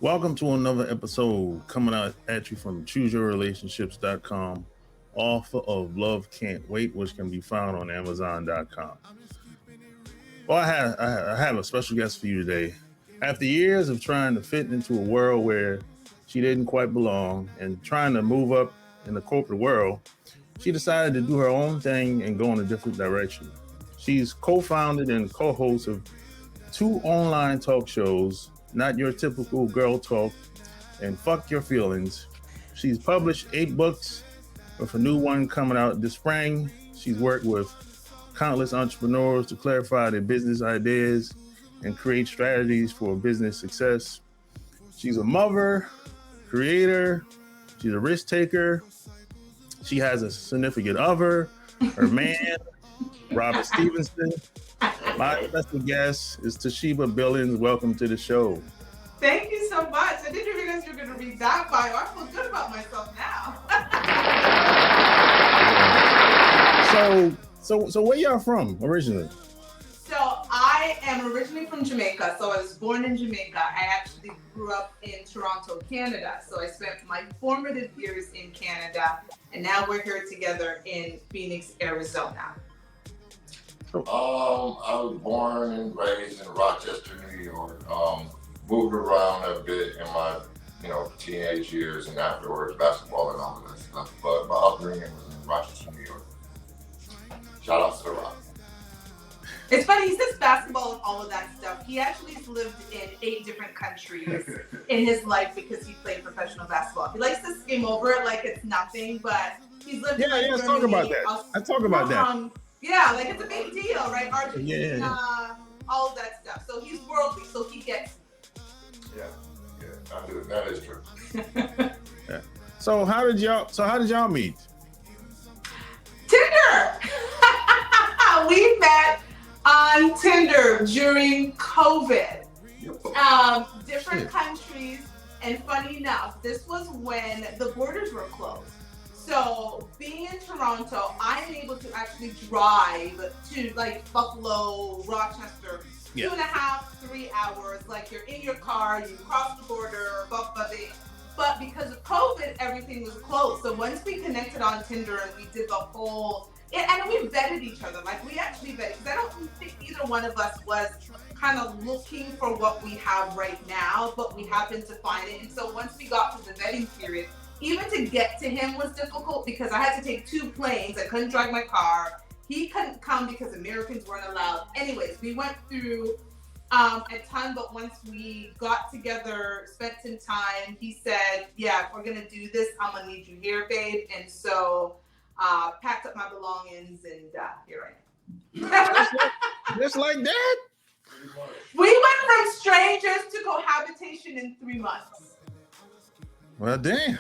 Welcome to another episode coming out at you from ChooseYourRelationships.com, author of Love Can't Wait, which can be found on Amazon.com. Well, I have a special guest for you today. After years of trying to fit into a world where she didn't quite belong and trying to move up in the corporate world, she decided to do her own thing and go in a different direction. She's co-founded and co-host of 2 online talk shows, Not Your Typical Girl Talk and Fuck Your Feelings. She's published 8 books with a new one coming out this spring. She's worked with countless entrepreneurs to clarify their business ideas and create strategies for business success. She's a mother, creator, she's a risk taker. She has a significant other, her man, Robert Stevenson. My special guest is Toshiba Billings. Welcome to the show. Thank you so much. I didn't realize you were going to read that bio. I feel good about myself now. So where y'all from originally? So I am originally from Jamaica. So I was born in Jamaica. I actually grew up in Toronto, Canada. So I spent my formative years in Canada. And now we're here together in Phoenix, Arizona. I was born and raised in Rochester, New York. Moved around a bit in my, teenage years and afterwards, basketball and all of that stuff. But my upbringing was in Rochester, New York. Shout out to the Rock. It's funny, he says basketball and all of that stuff. He actually has lived in 8 different countries in his life because he played professional basketball. He likes to skim over it like it's nothing, but he's lived in let's talk about that. Let's talk about that. Yeah, like it's a big deal, right? Argentina, all of that stuff. So he's worldly, so he gets I do. That is true. Yeah. So how did y'all meet? Tinder. We met on Tinder during COVID. Different countries, and funny enough, this was when the borders were closed. So being in Toronto, I'm able to actually drive to like Buffalo, Rochester, 2.5, 3 hours. Like you're in your car, you cross the border, but because of COVID, everything was closed. So once we connected on Tinder and we did the whole, and we vetted each other. Like we actually vetted, because I don't think either one of us was kind of looking for what we have right now, but we happened to find it. And so once we got to the vetting period, even to get to him was difficult because I had to take 2 planes. I couldn't drive my car. He couldn't come because Americans weren't allowed. Anyways, we went through a ton, but once we got together, spent some time, he said, yeah, if we're going to do this, I'm going to need you here, babe. And so packed up my belongings and here I am. Just like that? We went from strangers to cohabitation in 3 months. Well, damn.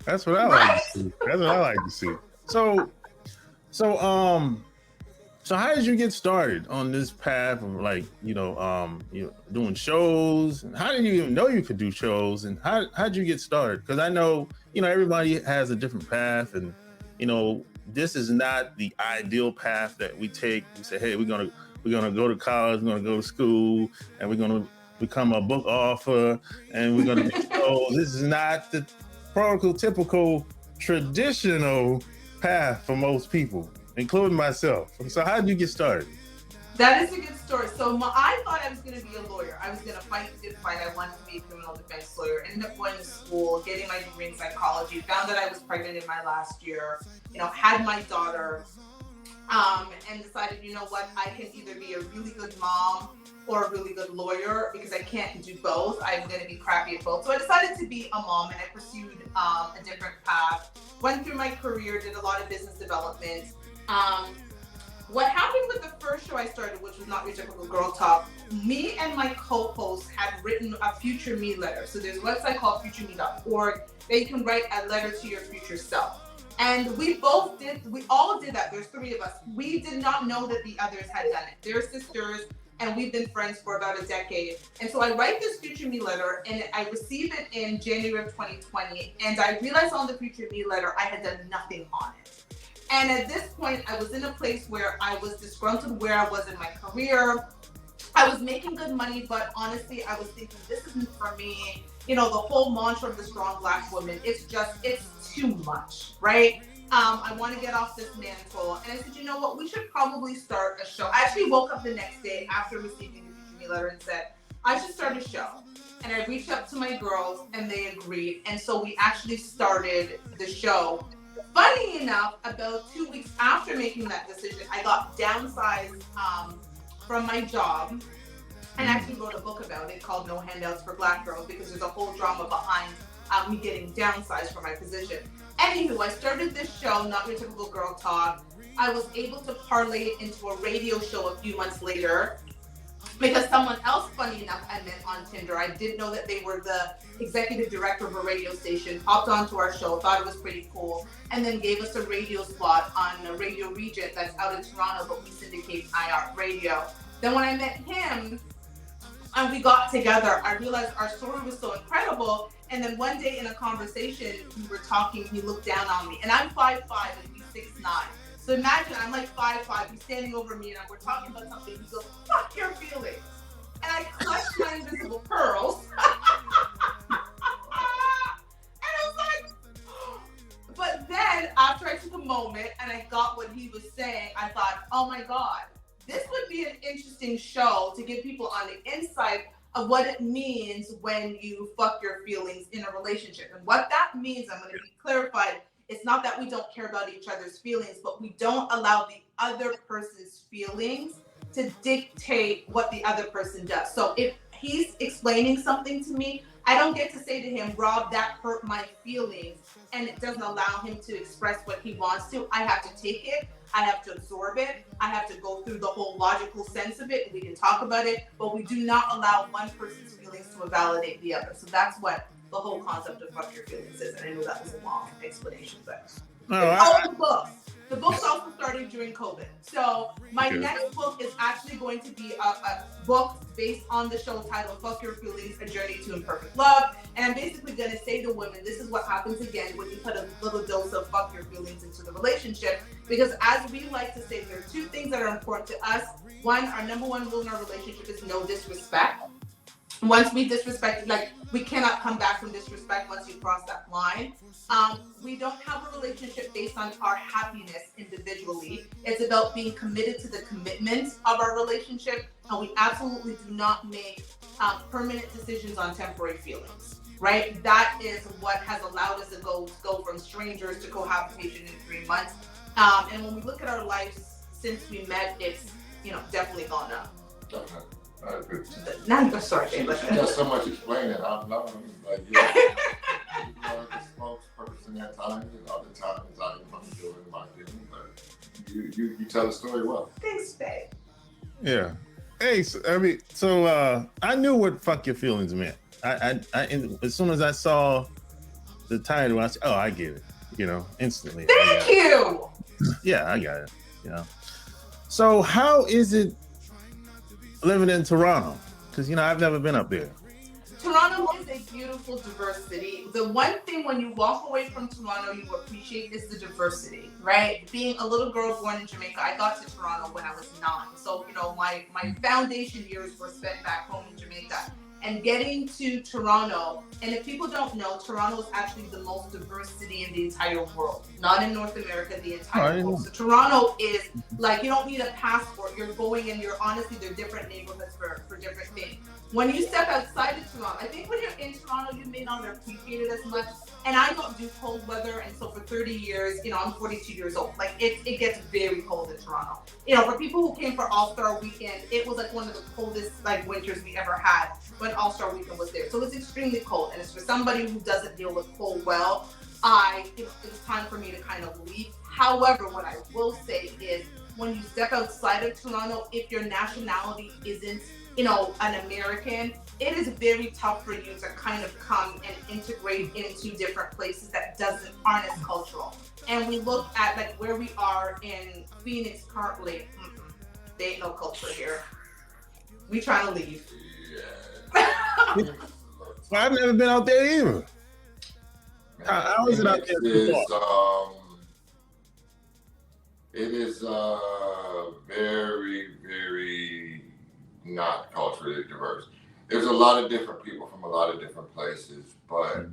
That's what I like to see. That's what I like to see. So how did you get started on this path of doing shows? And how did you even know you could do shows? And how did you get started? Because I know, everybody has a different path, and this is not the ideal path that we take. We say, hey, we're gonna go to college, we're gonna go to school, and we're gonna become a book author, and we're gonna do shows. This is not the prototypical traditional path for most people, including myself. So how did you get started? That is a good story. So I thought I was going to be a lawyer. I was going to fight the good fight. I wanted to be a criminal defense lawyer. Ended up going to school, getting my degree in psychology. Found that I was pregnant in my last year. Had my daughter, and decided, I can either be a really good mom or a really good lawyer because I can't do both. I'm going to be crappy at both. So I decided to be a mom, and I pursued a different path. Went through my career, did a lot of business development. What happened with the first show I started, which was Not Your Typical Girl Talk, me and my co-host had written a future me letter. So there's a website called futureme.org that you can write a letter to your future self. And we all did that. There's 3 of us. We did not know that the others had done it. They're sisters, and we've been friends for about a decade. And so I write this future me letter, and I receive it in January of 2020. And I realized on the future me letter, I had done nothing on it. And at this point, I was in a place where I was disgruntled where I was in my career. I was making good money, but honestly, I was thinking, this isn't for me. the whole mantra of the strong Black woman, it's too much, right? I want to get off this mantle. And I said, you know what, we should probably start a show. I actually woke up the next day after receiving the Future Me letter and said, I should start a show. And I reached out to my girls and they agreed. And so we actually started the show. Funny enough, about 2 weeks after making that decision, I got downsized from my job. And actually wrote a book about it called No Handouts for Black Girls, because there's a whole drama behind me getting downsized from my position. Anywho, I started this show, Not Your Typical Girl Talk. I was able to parlay it into a radio show a few months later because someone else, funny enough, I met on Tinder. I didn't know that they were the executive director of a radio station, hopped onto our show, thought it was pretty cool, and then gave us a radio spot on a Radio Regent that's out in Toronto, but we syndicate iHeart Radio. Then when I met him, and we got together, I realized our story was so incredible. And then one day in a conversation, we were talking, he looked down on me. And I'm 5'5" and he's 6'9". So imagine I'm like 5'5", he's standing over me and we're talking about something. He goes, fuck your feelings. And I clutched my invisible pearls. And I was like, but then after I took a moment and I got what he was saying, I thought, oh my God, this would be an interesting show to give people on the inside of what it means when you fuck your feelings in a relationship. And what that means, I'm going to be clarified, it's not that we don't care about each other's feelings, but we don't allow the other person's feelings to dictate what the other person does. So if he's explaining something to me, I don't get to say to him, Rob, that hurt my feelings, and it doesn't allow him to express what he wants to. I have to take it. I have to absorb it. I have to go through the whole logical sense of it. We can talk about it, but we do not allow one person's feelings to invalidate the other. So that's what the whole concept of fuck your feelings is. And I know that was a long explanation, but the book's also started during COVID. So my next book is actually going to be a book based on the show titled Fuck Your Feelings, A Journey to Imperfect Love. And I'm basically going to say to women, this is what happens again when you put a little dose of fuck your feelings into the relationship. Because as we like to say, there are two things that are important to us. One, our number one rule in our relationship is no disrespect. Once we disrespect, like, we cannot come back from disrespect once you cross that line. We don't have a relationship based on our happiness individually. It's about being committed to the commitment of our relationship, and we absolutely do not make permanent decisions on temporary feelings, right? That is what has allowed us to go from strangers to cohabitation in 3 months. And when we look at our lives since we met, it's, definitely gone up. Definitely. I agree. Now, sorry, She Dave. does so much explaining. I'm loving it. Like, you are the spokesperson at times, and other times I am doing my thing. But you tell the story well. Thanks, babe. Yeah. Hey, so I knew what fuck your feelings meant. I as soon as I saw the title, I said, oh, I get it. Instantly. Thank you. Yeah, I got it. So how is it living in Toronto? Because, I've never been up there. Toronto is a beautiful, diverse city. The one thing when you walk away from Toronto you appreciate is the diversity, right? Being a little girl born in Jamaica, I got to Toronto when I was 9. So, my foundation years were spent back home in Jamaica. And getting to Toronto, and if people don't know, Toronto is actually the most diverse city in the entire world. Not in North America, the entire world. So Toronto is like, you don't need a passport. You're going and honestly, they're different neighborhoods for different things. When you step outside of Toronto, I think when you're in Toronto, you may not appreciate it as much. And I don't do cold weather, and so for 30 years, I'm 42 years old. Like, it gets very cold in Toronto. For people who came for All-Star Weekend, it was like one of the coldest winters we ever had when All-Star Weekend was there. So it's extremely cold, and it's for somebody who doesn't deal with cold well. It was time for me to kind of leave. However, what I will say is, when you step outside of Toronto, if your nationality isn't an American, it is very tough for you to kind of come and integrate into different places that aren't as cultural. And we look at where we are in Phoenix currently. There ain't no culture here. We trying to leave. Yeah. Well, I've never been out there either. How is it out there? It is very, very not culturally diverse. there's a lot of different people from a lot of different places, but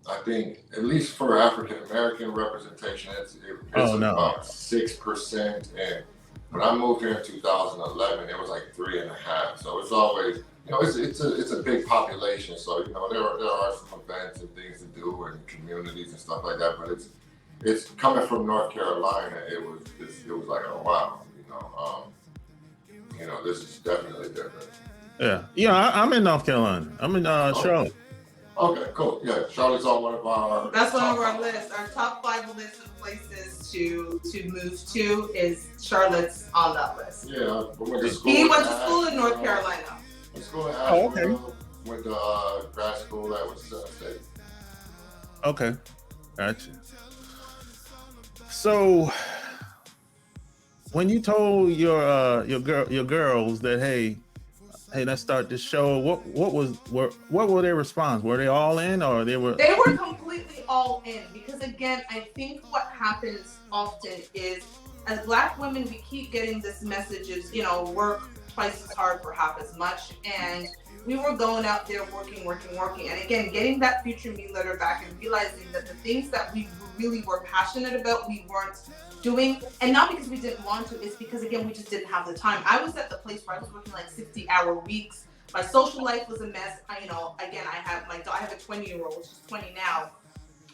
I think at least for African American representation, it's about 6%. And when I moved here in 2011, it was like 3.5%. So it's always, it's a big population. So there are some events and things to do and communities and stuff like that. But it's coming from North Carolina. It was like, oh wow, this is definitely different. Yeah. I'm in North Carolina. I'm in Charlotte. Okay, cool. Yeah, Charlotte's on one of our. That's one of our lists. Our top 5 list of places to move to is Charlotte's on that list. Yeah, he went to school in North Carolina. School in Asheville. Went to grad school at Wichita State. Okay, gotcha. So, when you told your girls that hey, let's start this show, what were their response? Were they all in, or they were? They were completely all in, because again, I think what happens often is, as Black women, we keep getting this message is, work twice as hard for half as much, and we were going out there working, and again, getting that Future Me letter back and realizing that the things that we really were passionate about, we weren't doing, and not because we didn't want to, it's because again, we just didn't have the time. I was at the place where I was working like 60-hour weeks. My social life was a mess. I have a 20-year-old, she's 20 now,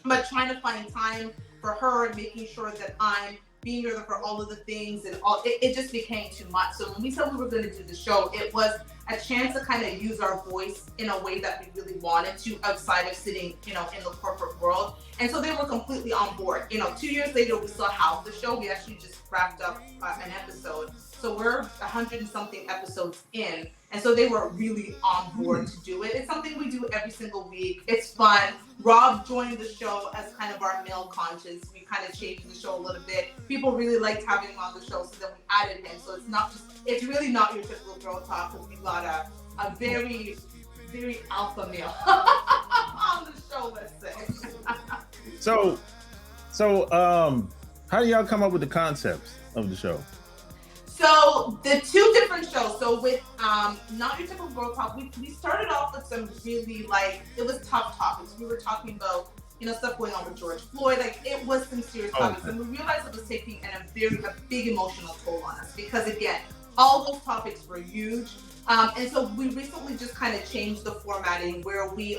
but trying to find time for her and making sure that I'm being there for all of the things and all, it just became too much. So when we said we were going to do the show, it was a chance to kind of use our voice in a way that we really wanted to, outside of sitting, in the corporate world. And so they were completely on board. 2 years later, we still have the show. We actually just wrapped up an episode. So we're 100 and something episodes in. And so they were really on board to do it. It's something we do every single week. It's fun. Rob joined the show as kind of our male conscience. We kind of changed the show a little bit. People really liked having him on the show, so then we added him. So it's really not your typical girl talk, because we got a very, very alpha male on the show, let's say. So, how do y'all come up with the concepts of the show? So the 2 different shows. So with Not Your Typical Girl Talk, we started off with some really it was tough topics. We were talking about stuff going on with George Floyd. It was some serious topics, and we realized it was taking a big emotional toll on us, because again, all those topics were huge. And so we recently just kind of changed the formatting, where we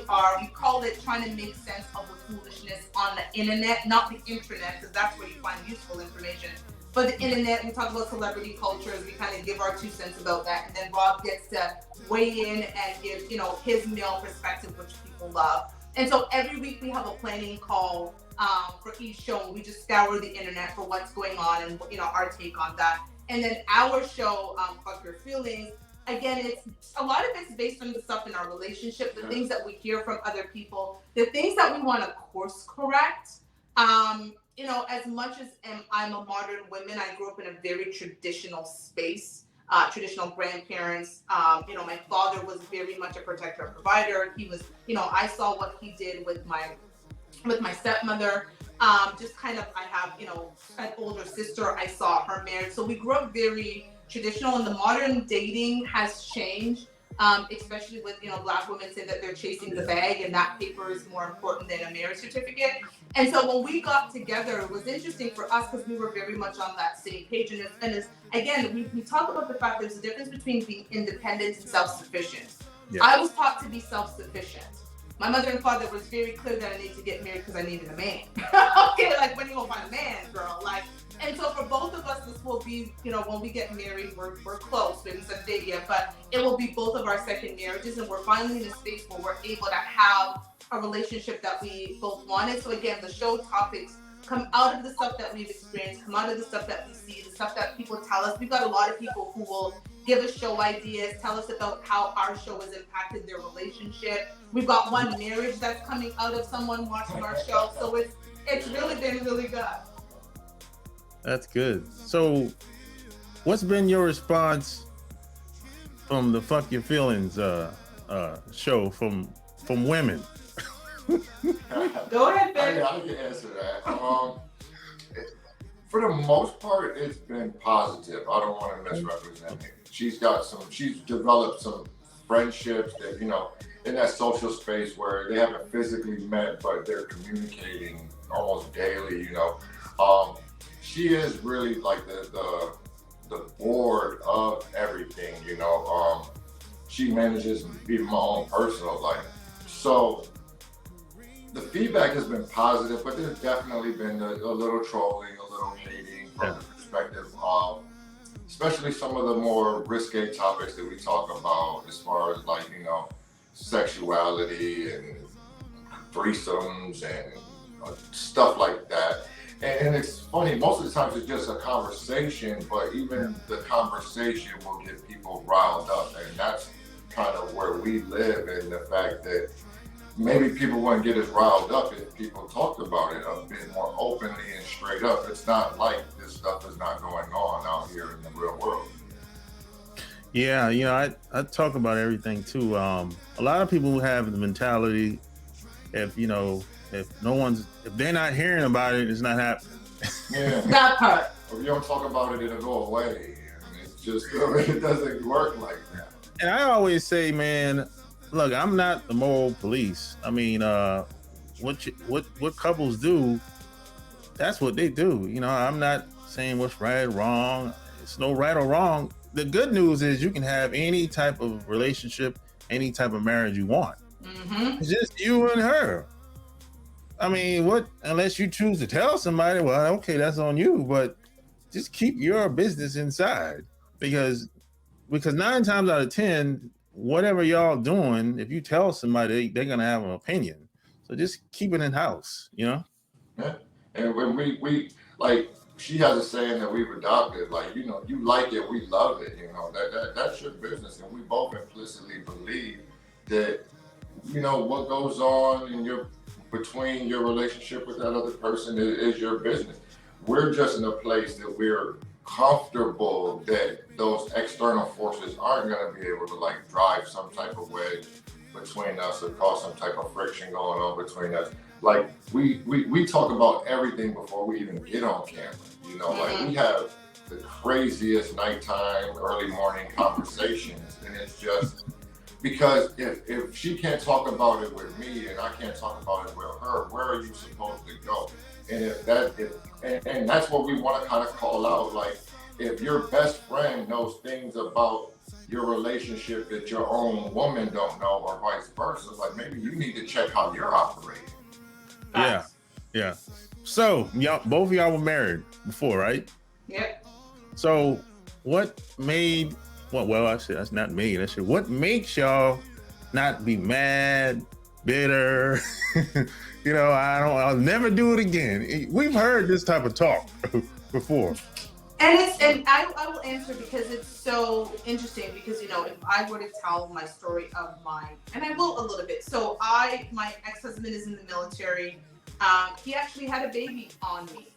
call it trying to make sense of the foolishness on the internet, not the intranet, because that's where you find useful information. But the internet, we talk about celebrity cultures, we kind of give our 2 cents about that, and then Rob gets to weigh in and give, his male perspective, which people love. And so every week we have a planning call for each show, and we just scour the internet for what's going on and, our take on that. And then our show, Fuck Your Feelings, again, it's a lot of it's based on the stuff in our relationship, the things that we hear from other people, the things that we want to course correct. As much as I'm a modern woman, I grew up in a very traditional space, traditional grandparents. My father was very much a protector and provider. He was, I saw what he did with my stepmother. Just kind of, I have, an older sister. I saw her married. So we grew up very traditional, and the modern dating has changed. Especially with, Black women say that they're chasing the bag, and that paper is more important than a marriage certificate. And so when we got together, it was interesting for us because we were very much on that same page. And again, we talk about the fact there's a difference between being independent and self-sufficient. Yeah. I was taught to be self-sufficient. My mother and father was very clear that I needed to get married because I needed a man. Okay, when you gonna find a man, girl? And so for both of us, this will be, when we get married, we're close, maybe someday yet, but it will be both of our second marriages, and we're finally in a space where we're able to have a relationship that we both wanted. So again, the show topics come out of the stuff that we've experienced, come out of the stuff that we see, the stuff that people tell us. We've got a lot of people who will give us show ideas, tell us about how our show has impacted their relationship. We've got one marriage that's coming out of someone watching our show. So it's really been really good. That's good. So what's been your response from the Fuck Your Feelings show from women? Go ahead, Ben. I can answer that. For the most part, it's been positive. I don't want to misrepresent it. She's developed some friendships that, you know, in that social space where they haven't physically met, but they're communicating almost daily, you know. She is really like the board of everything, you know. She manages even my own personal life. So the feedback has been positive, but there's definitely been a little trolling, a little hating from the perspective of, especially some of the more risque topics that we talk about, as far as like, you know, sexuality and threesomes and stuff like that. And it's funny, most of the times it's just a conversation, but even the conversation will get people riled up. And that's kind of where we live, in the fact that maybe people wouldn't get as riled up if people talked about it a bit more openly and straight up. It's not like this stuff is not going on out here in the real world. Yeah, you know, I talk about everything too. A lot of people have the mentality, if you know, if they're not hearing about it, it's not happening. Yeah. That part. If you don't talk about it, it'll go away. And it's just, it doesn't work like that. And I always say, man, look, I'm not the moral police. I mean, what couples do, that's what they do. You know, I'm not saying what's right or wrong. It's no right or wrong. The good news is you can have any type of relationship, any type of marriage you want. Mm-hmm. It's just you and her. I mean, unless you choose to tell somebody, well, okay, that's on you, but just keep your business inside, because 9 times out of 10, whatever y'all doing, if you tell somebody, they're going to have an opinion. So just keep it in house, you know? Yeah. And when we like, she has a saying that we've adopted, like, you know, you like it, we love it, you know, that's your business. And we both implicitly believe that, you know, what goes on in between your relationship with that other person is your business. We're just in a place that we're comfortable that those external forces aren't going to be able to like drive some type of wedge between us or cause some type of friction going on between us. Like we talk about everything before we even get on camera, you know. Like we have the craziest nighttime, early morning conversations, and it's just because if she can't talk about it with me and I can't talk about it with her, where are you supposed to go? And and that's what we want to kind of call out. Like, if your best friend knows things about your relationship that your own woman don't know, or vice versa, like maybe you need to check how you're operating. Yeah. So both of y'all were married before, right? Yep. So what made that's not me. What makes y'all not be mad, bitter? You know, I'll never do it again. We've heard this type of talk before. And I will answer, because it's so interesting, because, you know, if I were to tell my story of and I will a little bit. So my ex-husband is in the military. He actually had a baby on me.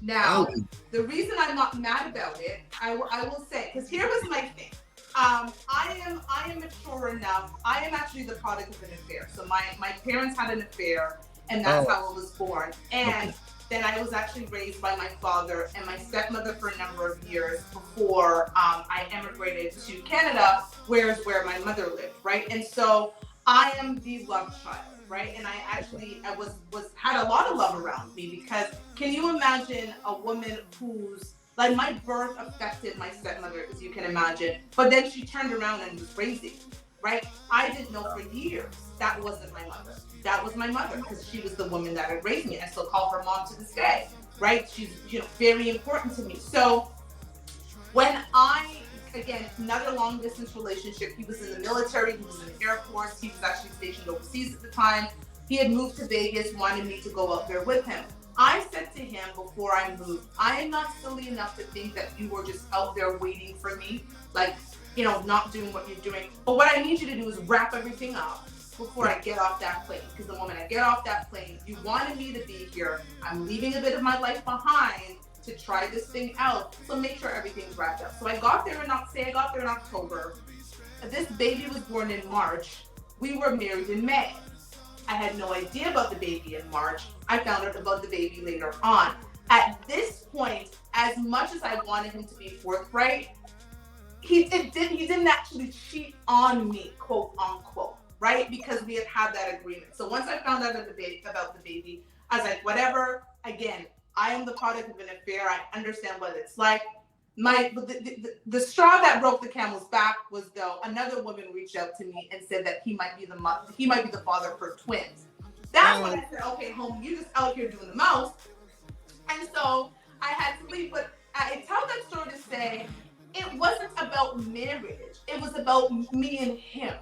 Now, the reason I'm not mad about it, I will say, because here was my thing. I am mature enough. I am actually the product of an affair. So my parents had an affair, and that's how I was born. And then I was actually raised by my father and my stepmother for a number of years before I emigrated to Canada, where my mother lived, right? And so I am the love child, right? And I actually had a lot of love around me, because can you imagine a woman who's like, my birth affected my stepmother, as you can imagine, but then she turned around and was raising me, right? I didn't know for years that wasn't my mother. That was my mother, because she was the woman that had raised me. I still call her mom to this day, right? She's, you know, very important to me. So when again, another long distance relationship, he was in the military, he was in the Air Force, he was actually stationed overseas at the time. He had moved to Vegas, wanted me to go out there with him. I said to him before I moved, I am not silly enough to think that you were just out there waiting for me, like, you know, not doing what you're doing. But what I need you to do is wrap everything up before I get off that plane. Because the moment I get off that plane, you wanted me to be here. I'm leaving a bit of my life behind to try this thing out. So make sure everything's wrapped up. So I got there in October. This baby was born in March. We were married in May. I had no idea about the baby in March. I found out about the baby later on. At this point, as much as I wanted him to be forthright, he didn't actually cheat on me, quote unquote, right? Because we had that agreement. So once I found out about the baby, I was like, whatever. Again, I am the product of an affair. I understand what it's like. The straw that broke the camel's back was though another woman reached out to me and said that he might be the father of her twins. That's when I said, okay, homie, you just out here doing the most. And so I had to leave. But I tell that story to say it wasn't about marriage. It was about me and him.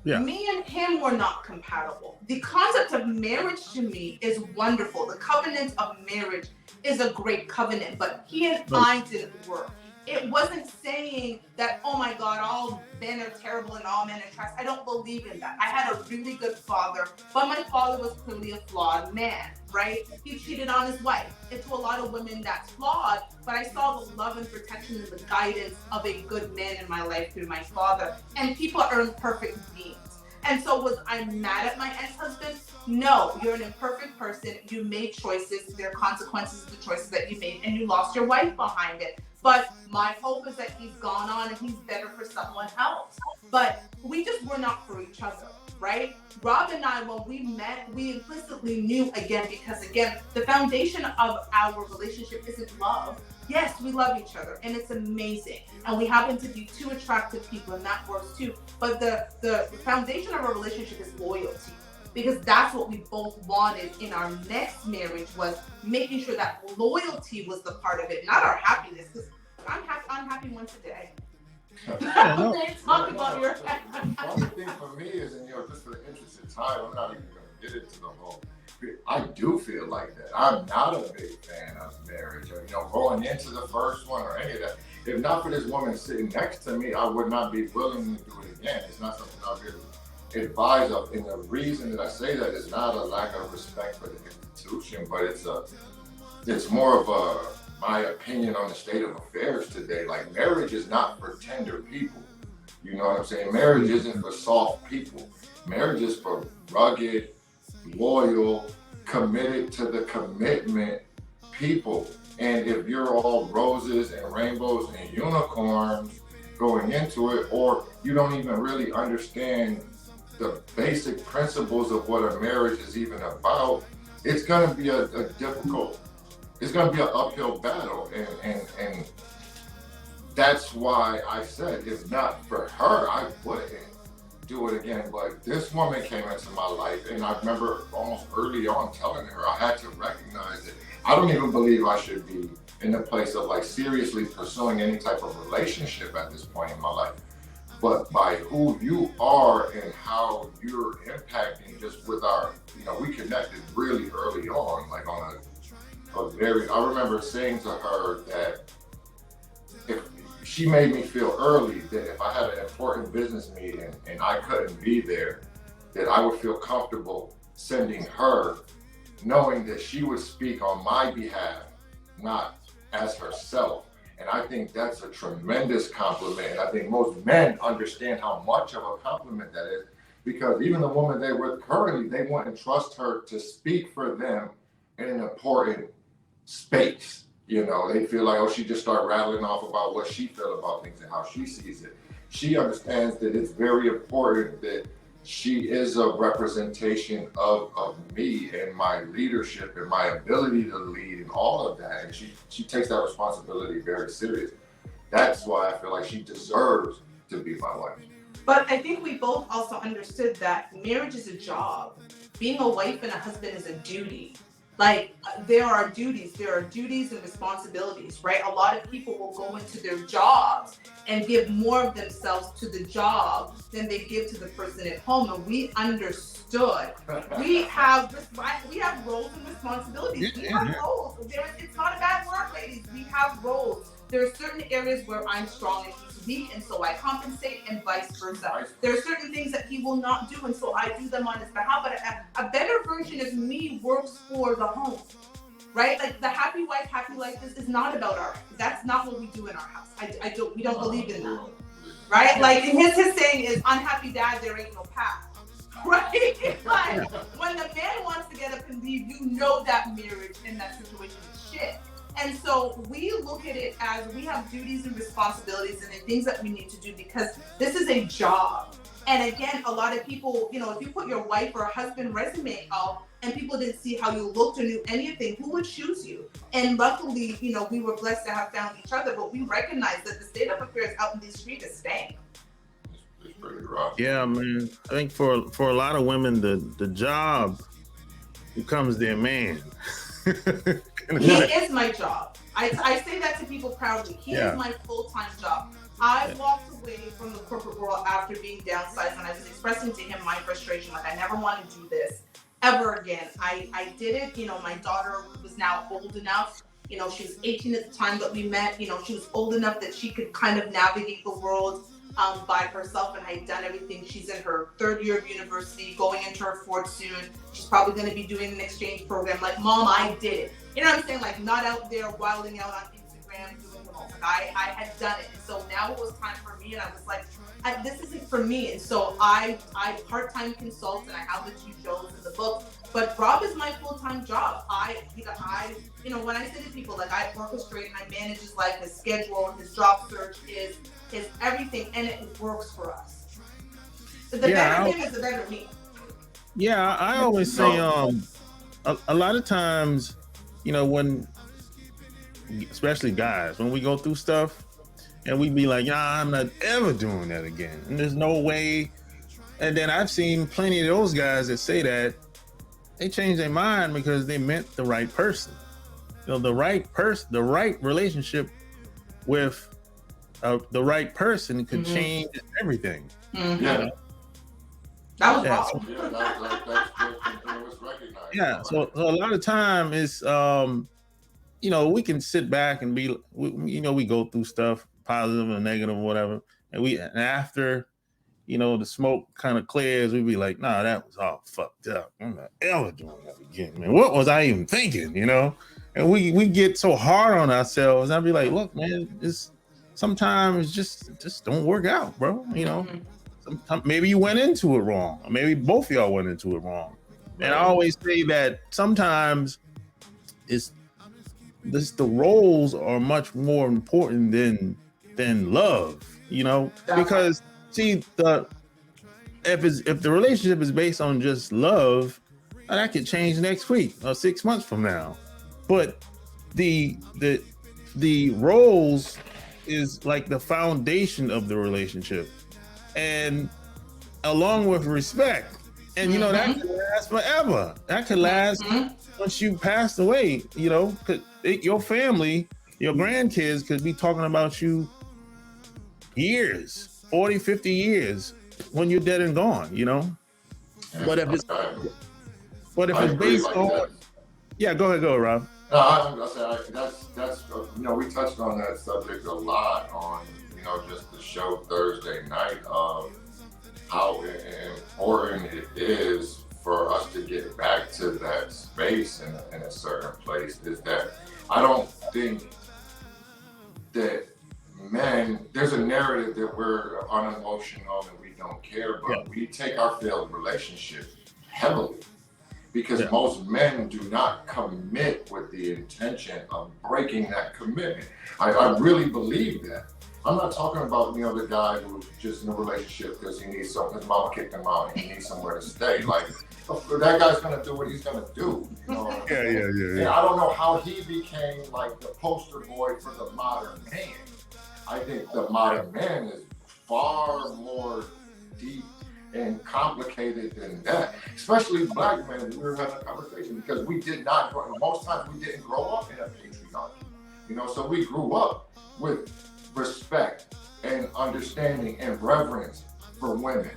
Yeah. Me and him were not compatible. The concept of marriage to me is wonderful. The covenant of marriage is a great covenant, but he and I didn't work. It wasn't saying that, oh my God, all men are terrible and all men are trash. I don't believe in that. I had a really good father, but my father was clearly a flawed man, right? He cheated on his wife. And to a lot of women, that's flawed, but I saw the love and protection and the guidance of a good man in my life through my father. And people are imperfect beings. And so was I mad at my ex-husband? No, you're an imperfect person. You made choices. There are consequences to the choices that you made, and you lost your wife behind it. But my hope is that he's gone on and he's better for someone else. But we just were not for each other, right? Rob and I, when we met, we implicitly knew again, because again, the foundation of our relationship isn't love. Yes, we love each other and it's amazing. And we happen to be two attractive people and that works too. But the foundation of our relationship is loyalty. Because that's what we both wanted in our next marriage, was making sure that loyalty was the part of it, not our happiness. Because I'm happy once a day. Talk about your. One thing for me is, and just for the interest of time, I'm not even going to get into the whole. I do feel like that. I'm not a big fan of marriage, or going into the first one or any of that. If not for this woman sitting next to me, I would not be willing to do it again. It's not something I'll really advise of, and the reason that I say that is not a lack of respect for the institution, but it's more of my opinion on the state of affairs today. Like, marriage is not for tender people. You know what I'm saying? Marriage isn't for soft people. Marriage is for rugged, loyal, committed to the commitment people. And if you're all roses and rainbows and unicorns going into it, or you don't even really understand the basic principles of what a marriage is even about, it's going to be it's going to be an uphill battle. And that's why I said, if not for her, I wouldn't do it again. But this woman came into my life, and I remember almost early on telling her I had to recognize it. I don't even believe I should be in the place of like seriously pursuing any type of relationship at this point in my life. But by who you are and how you're impacting, just with our, we connected really early on, like on I remember saying to her that if she made me feel early that if I had an important business meeting and I couldn't be there, that I would feel comfortable sending her, knowing that she would speak on my behalf, not as herself. And I think that's a tremendous compliment. And I think most men understand how much of a compliment that is, because even the woman they're with currently, they wouldn't trust her to speak for them in an important space. They feel like, oh, she just start rattling off about what she feels about things and how she sees it. She understands that it's very important that she is a representation of me and my leadership and my ability to lead and all of that. And she takes that responsibility very serious. That's why I feel like she deserves to be my wife. But I think we both also understood that marriage is a job. Being a wife and a husband is a duty. Like, there are duties and responsibilities, right? A lot of people will go into their jobs and give more of themselves to the job than they give to the person at home. And we understood. We have roles and responsibilities. We have roles. It's not a bad word, ladies. We have roles. There are certain areas where I'm strong and he's weak, and so I compensate, and vice versa. There are certain things that he will not do, and so I do them on his behalf. But a better version of me works for the home, right? Like, the happy wife, happy life is not about our. That's not what we do in our house. We don't believe in that, right? Like, and his saying is, unhappy dad, there ain't no path, right? Like, when the man wants to get up and leave, that marriage in that situation is shit. And so we look at it as we have duties and responsibilities and the things that we need to do because this is a job. And again, a lot of people, you know, if you put your wife or husband resume out and people didn't see how you looked or knew anything, who would choose you? And luckily, you know, we were blessed to have found each other, but we recognize that the state of affairs out in these streets is stank. It's pretty rough. Yeah, man. I think for a lot of women, the job becomes their man. He is my job. I say that to people proudly. He is my full-time job. I walked away from the corporate world after being downsized, and I was expressing to him my frustration, like I never want to do this ever again. I did it. You know, my daughter was now old enough. You know, she was 18 at the time that we met. You know, she was old enough that she could kind of navigate the world by herself, and I had done everything. She's in her 3rd year of university, going into her 4th soon. She's probably going to be doing an exchange program. Like, Mom, I did it. You know what I'm saying? Like, not out there wilding out on Instagram, doing the most. Like, I had done it. And so now it was time for me, and I was like, this isn't for me. And so I part-time consult, and I have the 2 shows in the book. But Rob is my full-time job. You know, when I say to people, like, I orchestrate, I manage his life, his schedule, his job search, is everything, and it works for us. The better him is the better me. Yeah, I always say, a lot of times, you know, when, especially guys, when we go through stuff, and we be like, yeah, I'm not ever doing that again, and there's no way. And then I've seen plenty of those guys that say that they change their mind because they met the right person. You know, the right person, the right relationship with the right person could change everything. Mm-hmm. Yeah. That was wrong. Yeah, so a lot of time is, you know, we can sit back and be, you know, we go through stuff, positive and negative or whatever, and after, you know, the smoke kind of clears, we be like, nah, that was all fucked up. I'm not ever doing that again, man. What was I even thinking, you know? And we get so hard on ourselves. I'll be like, look, man, sometimes just don't work out, bro. You know, maybe you went into it wrong, or maybe both of y'all went into it wrong. And I always say that sometimes the roles are much more important than love, you know, because see, if the relationship is based on just love, that could change next week or 6 months from now. But the roles is like the foundation of the relationship, and along with respect, and you know that could last forever. That could last once you passed away. You know, your family, your grandkids could be talking about you years, 40, 50 years when you're dead and gone. You know, but if it's based on, yeah, go ahead, Rob. No, that's you know, we touched on that subject a lot on, you know, just the show Thursday night of how important it is for us to get back to that space in a certain place. Is that I don't think that there's a narrative that we're unemotional and we don't care, but we take our failed relationship heavily. Because most men do not commit with the intention of breaking that commitment. I really believe that. I'm not talking about, you know, the guy who's just in a relationship because he needs his mama kicked him out and he needs somewhere to stay. Like, that guy's gonna do what he's gonna do. You know what I mean? Yeah. I don't know how he became like the poster boy for the modern man. I think the modern man is far more deep and complicated than that, especially black men. We were having a conversation because most times we didn't grow up in a patriarchy, you know, so we grew up with respect and understanding and reverence for women.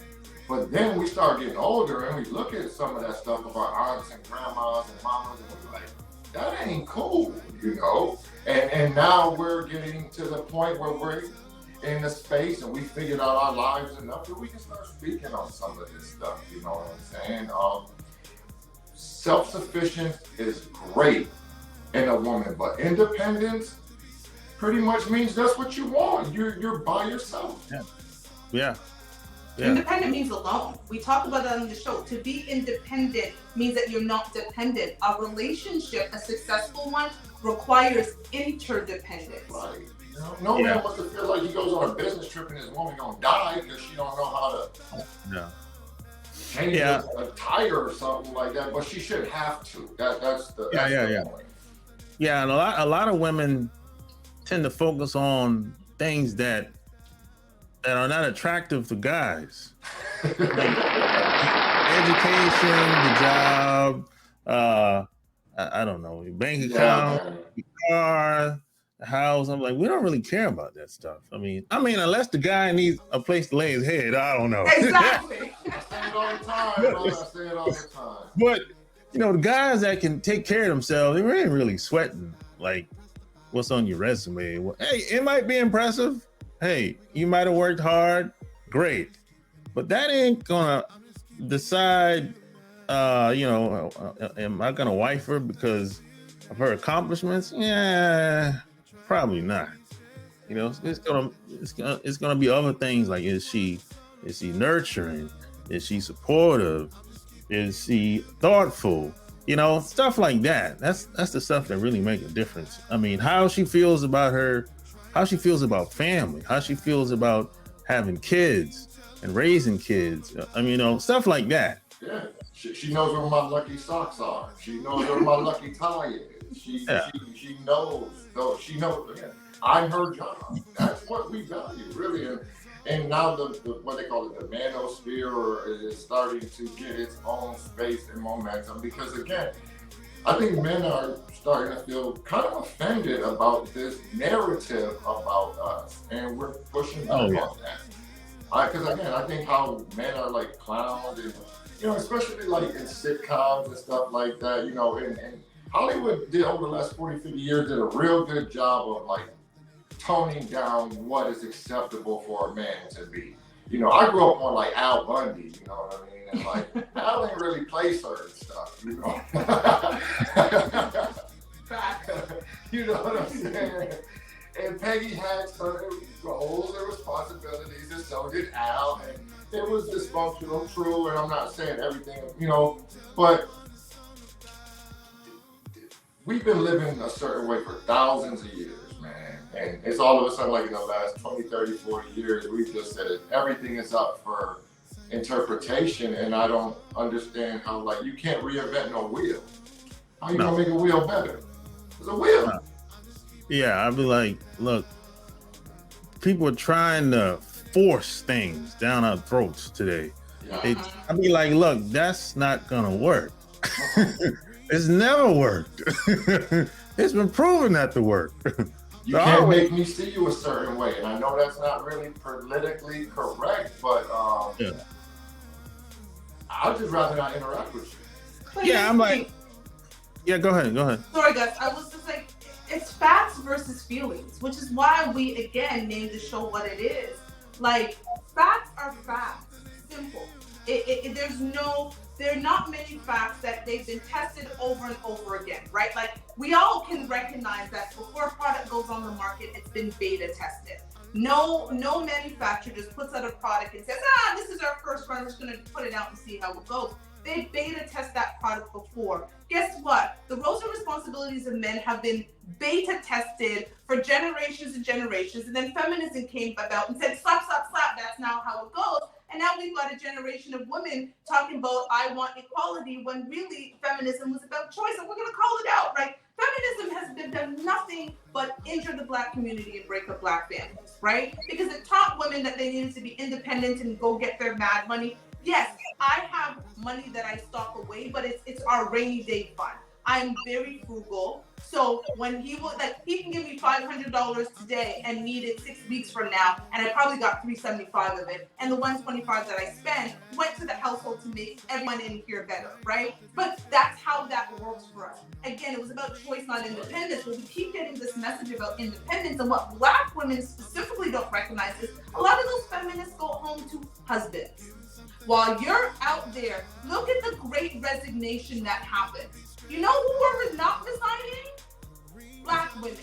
But then we start getting older and we look at some of that stuff of our aunts and grandmas and mamas and we're like, that ain't cool, you know? And now we're getting to the point where we're in the space and we figured out our lives enough that we can start speaking on some of this stuff, you know what I'm saying? Self-sufficient is great in a woman, but independence pretty much means that's what you want. You're by yourself. Yeah. Independent means alone. We talk about that on the show. To be independent means that you're not dependent. A relationship, a successful one, requires interdependence. Right. No man wants to feel like he goes on a business trip and his woman gonna die because she don't know how to change a tire or something like that. But she shouldn't have to. That's the point. Yeah, and a lot of women tend to focus on things that are not attractive to guys. Like education, the job, I don't know, your bank account, your car, the house. I'm like, we don't really care about that stuff. I mean, unless the guy needs a place to lay his head, I don't know. Exactly. I say it all the time, brother. I say it all the time. But the guys that can take care of themselves, they ain't really sweating like what's on your resume. Hey, it might be impressive. Hey, you might have worked hard. Great. But that ain't gonna decide, am I gonna wife her because of her accomplishments? Yeah, probably not. It's gonna be other things like is she nurturing? Is she supportive? Is she thoughtful? Stuff like that. That's the stuff that really make a difference. I mean, how she feels about family, how she feels about having kids and raising kids. I mean, stuff like that. Yeah, she knows where my lucky socks are. She knows where my lucky tie is. She knows. Though she knows. Again, I'm her job. That's what we value, really. And now the what they call it, the manosphere, is starting to get its own space and momentum because, again, I think men are starting to feel kind of offended about this narrative about us, and we're pushing back on that. Because again, I think how men are like clowns, and especially like in sitcoms and stuff like that. And Hollywood did over the last 40, 50 years did a real good job of like toning down what is acceptable for a man to be. I grew up on like Al Bundy, you know what I mean? And like, Al didn't really play certain stuff, You know what I'm saying? And Peggy had certain roles and responsibilities, and so did Al. And it was dysfunctional, true, and I'm not saying everything, but we've been living a certain way for thousands of years. And it's all of a sudden, like in the last 20, 30, 40 years, we've just said everything is up for interpretation. And I don't understand how, like, you can't reinvent no wheel. How you gonna make a wheel better? It's a wheel. Yeah, I'd be like, look, people are trying to force things down our throats today. Yeah. I'd be like, look, that's not gonna work. It's never worked. It's been proven not to work. You can't make me see you a certain way, and I know that's not really politically correct, but I'd just rather not interact with you. Yeah, I'm like, go ahead. Sorry, guys. I was just like, it's facts versus feelings, which is why we again named the show what it is. Like, facts are facts. Simple. There are not many facts that they've been tested over and over again, right? Like, we all can recognize that before a product goes on the market, it's been beta tested. No manufacturer just puts out a product and says, this is our first run, we're just gonna put it out and see how it goes. They beta test that product before. Guess what? The roles and responsibilities of men have been beta tested for generations and generations, and then feminism came about and said, slap, that's now how it goes. And now we've got a generation of women talking about, I want equality, when really feminism was about choice, and we're gonna call it out, right? Feminism has done nothing but injure the Black community and break up Black families, right? Because it taught women that they needed to be independent and go get their mad money. Yes, I have money that I stock away, but it's our rainy day fund. I'm very frugal. So when he can give me $500 today and need it 6 weeks from now, and I probably got $375 of it, and the $125 that I spent went to the household to make everyone in here better, right? But that's how that works for us. Again, it was about choice, not independence. But we keep getting this message about independence, and what Black women specifically don't recognize is a lot of those feminists go home to husbands. While you're out there, look at the great resignation that happened. You know who were not resigning? Black women.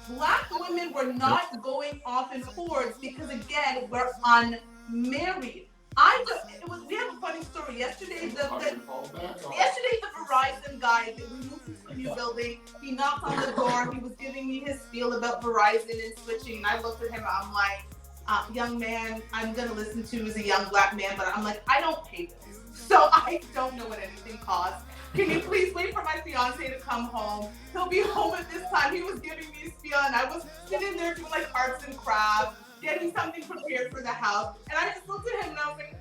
Black women were not going off in hordes because, again, we're unmarried. We have a funny story. Yesterday, the Verizon guy that we moved a new building. He knocked on the door. He was giving me his spiel about Verizon and switching. And I looked at him. I'm like, young man, I'm going to listen to as a young black man, but I'm like, I don't pay bills. So I don't know what anything costs. Can you please wait for my fiance to come home? He'll be home at this time. He was giving me a spiel, and I was sitting there doing like arts and crafts, getting something prepared for the house. And I just looked at him and I was like,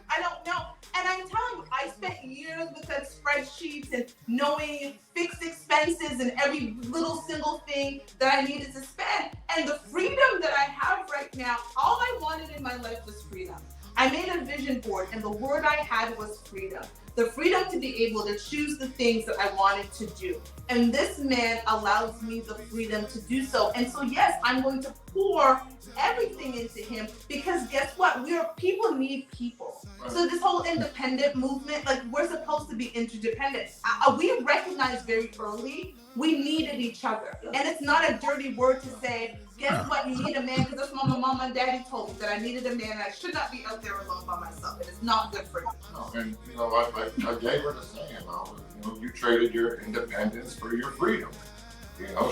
I don't know. And I'm telling you, I spent years with that spreadsheets and knowing fixed expenses and every little single thing that I needed to spend. And the freedom that I have right now, all I wanted in my life was freedom. I made a vision board, and the word I had was freedom. The freedom to be able to choose the things that I wanted to do. And this man allows me the freedom to do so. And so, yes, I'm going to pour everything into him, because guess what? People need people. So this whole independent movement, like, we're supposed to be interdependent. We recognized very early we needed each other. And it's not a dirty word to say, guess what? You need a man, because that's what my mom and daddy told me, that I needed a man, and I should not be out there alone by myself. It is not good for you. No, and I gave her the saying, you traded your independence for your freedom.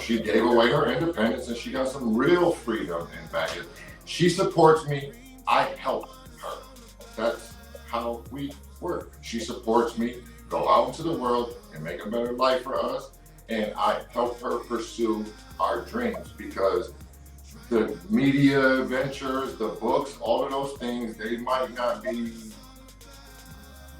She gave away her independence and she got some real freedom in back. She supports me, I help her. That's how we work. She supports me, go out into the world and make a better life for us. And I help her pursue our dreams, because the media ventures, the books, all of those things, they might not be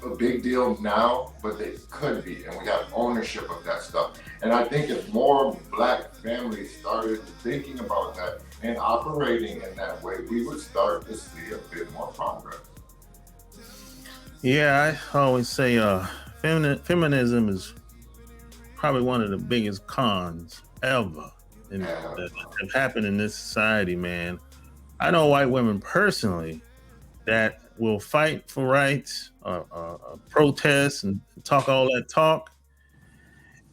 a big deal now, but they could be, and we have ownership of that stuff. And I think if more black families started thinking about that and operating in that way, we would start to see a bit more progress. Yeah, I always say feminism is probably one of the biggest cons ever that have happened in this society, man. I know white women personally that will fight for rights, protest, and talk all that talk,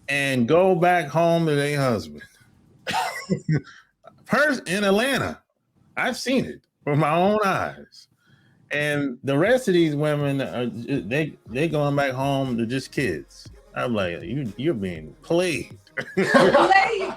and go back home to their husband. In Atlanta, I've seen it with my own eyes. And the rest of these women, they going back home to just kids. I'm like, you're being played. Played.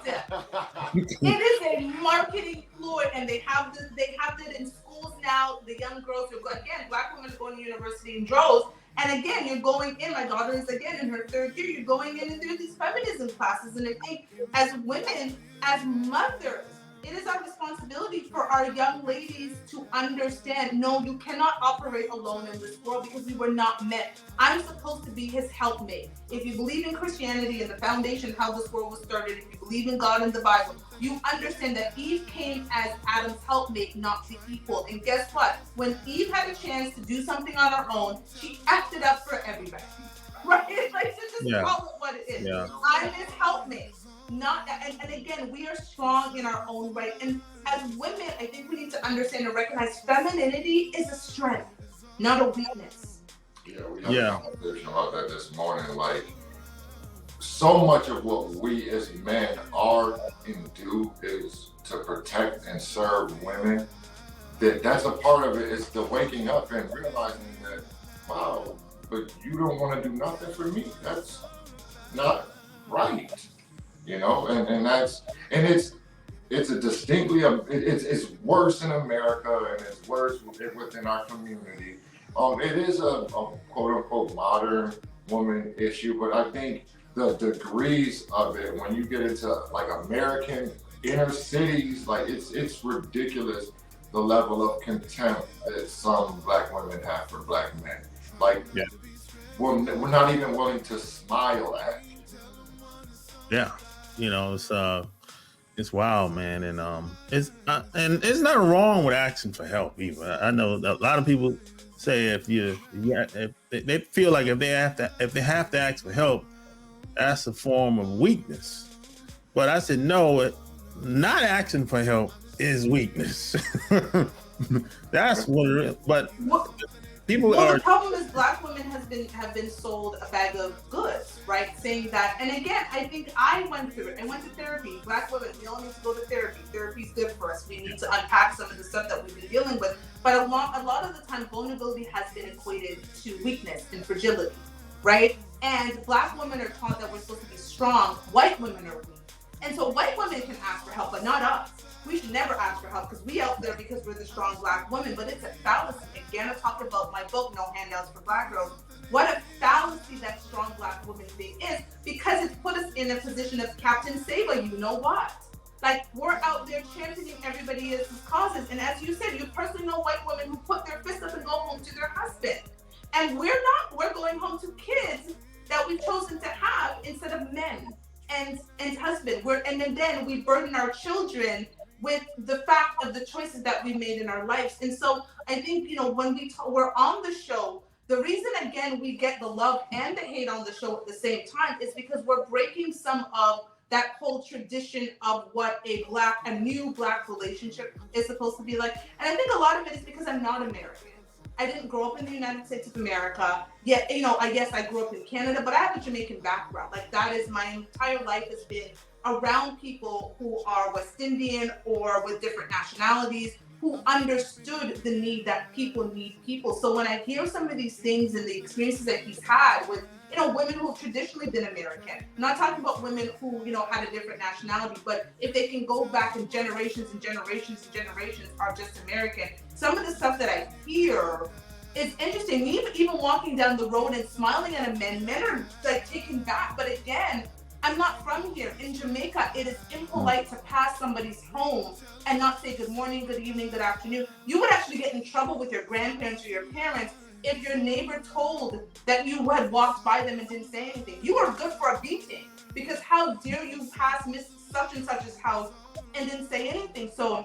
It is a marketing ploy, and they have it in schools now. The young girls again, black women are going to university in droves. And again, you're going in. My daughter is again in her third year. You're going in and doing these feminism classes. And I think as women, as mothers, it is our responsibility for our young ladies to understand, no, you cannot operate alone in this world, because we were not meant. I'm supposed to be his helpmate. If you believe in Christianity and the foundation of how this world was started, if you believe in God and the Bible, you understand that Eve came as Adam's helpmate, not the equal. And guess what? When Eve had a chance to do something on her own, she acted up for everybody. Right? Like, so just call it what it is. Yeah. I'm his helpmate. And again, we are strong in our own right. And as women, I think we need to understand and recognize femininity is a strength, not a weakness. Yeah, we had a conversation about that this morning. Like, so much of what we as men are and do is to protect and serve women. That's a part of it, is the waking up and realizing that, wow, but you don't want to do nothing for me. That's not right. It's a distinctly, it's worse in America, and it's worse within our community. It is a quote unquote modern woman issue, but I think the degrees of it, when you get into like American inner cities, like it's ridiculous, the level of contempt that some black women have for black men. Like, we're not even willing to smile at. Yeah. It's wild, man, and it's nothing wrong with asking for help either. I know a lot of people say if they feel like if they have to ask for help, that's a form of weakness. But I said no, not asking for help is weakness. That's what it is. But the problem is black women have been sold a bag of goods, right? Saying that, and again, I think I went through it. I went to therapy. Black women, we all need to go to therapy. Therapy's good for us. We need to unpack some of the stuff that we've been dealing with. But a lot of the time, vulnerability has been equated to weakness and fragility, right? And black women are taught that we're supposed to be strong strong, white women are weak. And so white women can ask for help, but not us. We should never ask for help because we out there because we're the strong black women, but it's a fallacy. Again, I talk about my book, No Handouts for Black Girls. What a fallacy that strong black woman thing is, because it's put us in a position of Captain Save-A, you know what? Like, we're out there championing everybody else's causes. And as you said, you personally know white women who put their fists up and go home to their husband. And we're going home to kids that we've chosen to have instead of men and husband. And then we burden our children with the fact of the choices that we made in our lives. And so I think, when we're on the show, the reason, again, we get the love and the hate on the show at the same time is because we're breaking some of that whole tradition of what a new black relationship is supposed to be like. And I think a lot of it is because I'm not American. I didn't grow up in the United States of America. Yet, I guess I grew up in Canada, but I have a Jamaican background. Like, that is my entire life has been around people who are West Indian or with different nationalities, who understood the need that people need people. So when I hear some of these things and the experiences that he's had with, women who have traditionally been American, I'm not talking about women who, had a different nationality, but if they can go back in generations and generations and generations are just American, some of the stuff that I hear is interesting. Even walking down the road and smiling at a men are like taken back. But again, I'm not from here. In Jamaica, it is impolite to pass somebody's home and not say good morning, good evening, good afternoon. You would actually get in trouble with your grandparents or your parents if your neighbor told that you had walked by them and didn't say anything. You are good for a beating, because how dare you pass Miss such and such's house and didn't say anything. So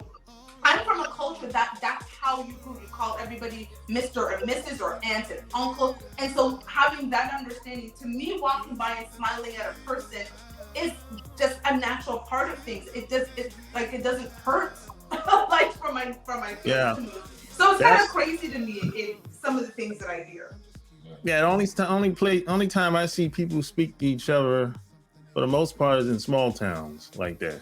I'm from a culture that's how you call everybody Mr. or Mrs. or aunt and uncle. And so having that understanding, to me, walking by and smiling at a person is just a natural part of things. It doesn't hurt like for my feelings to move. So it's kind of crazy to me some of the things that I hear. Yeah, the only time I see people speak to each other for the most part is in small towns like that.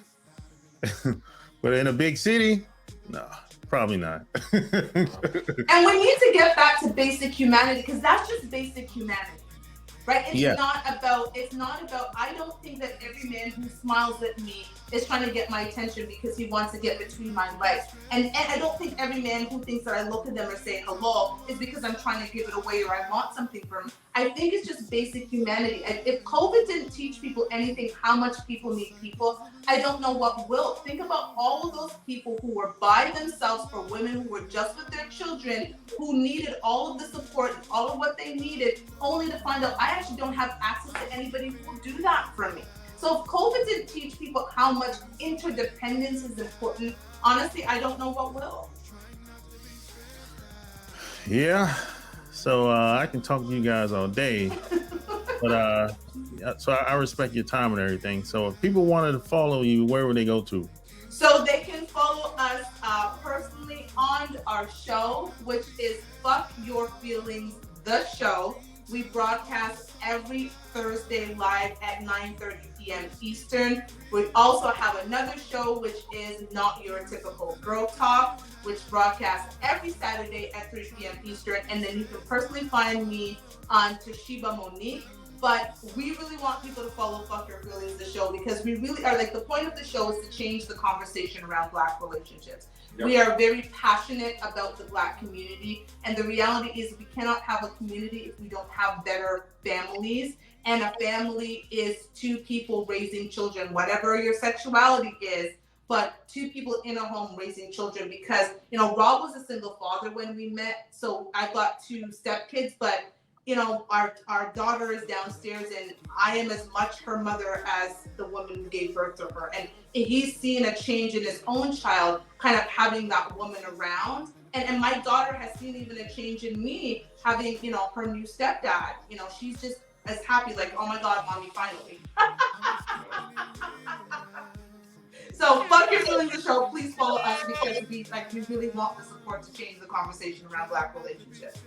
But in a big city, no, probably not. And we need to get back to basic humanity, because that's just basic humanity, right? It's not about, I don't think that every man who smiles at me is trying to get my attention because he wants to get between my legs. And I don't think every man who thinks that I look at them or say hello is because I'm trying to give it away or I want something from him. I think it's just basic humanity. If COVID didn't teach people anything, how much people need people, I don't know what will. Think about all of those people who were by themselves, for women who were just with their children, who needed all of the support and all of what they needed, only to find out I actually don't have access to anybody who will do that for me. So if COVID didn't teach people how much interdependence is important, honestly, I don't know what will. Yeah. So I can talk to you guys all day, but so I respect your time and everything. So if people wanted to follow you, where would they go to? So they can follow us personally on our show, which is Fuck Your Feelings, the show. We broadcast every Thursday live at 9:30 p.m. Eastern. We also have another show, which is Not Your Typical Girl Talk, which broadcasts every Saturday at 3 p.m. Eastern. And then you can personally find me on Toshiba Monique. But we really want people to follow Fuck Your Feelings, the show, because we really are, like, the point of the show is to change the conversation around Black relationships. Yep. We are very passionate about the Black community, and the reality is we cannot have a community if we don't have better families. And a family is two people raising children, whatever your sexuality is, but two people in a home raising children. Because, Rob was a single father when we met, so I've got two stepkids, but our daughter is downstairs, and I am as much her mother as the woman who gave birth to her. And he's seen a change in his own child, kind of having that woman around. And my daughter has seen even a change in me, having, her new stepdad. She's just as happy, like, oh my God, mommy, finally. So Fuck Your Feelings, the show. Please follow us, because we really want the support to change the conversation around Black relationships.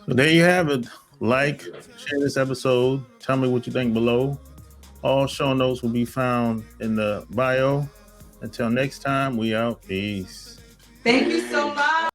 So there you have it. Like, share this episode. Tell me what you think below. All show notes will be found in the bio. Until next time, we out. Peace. Thank you.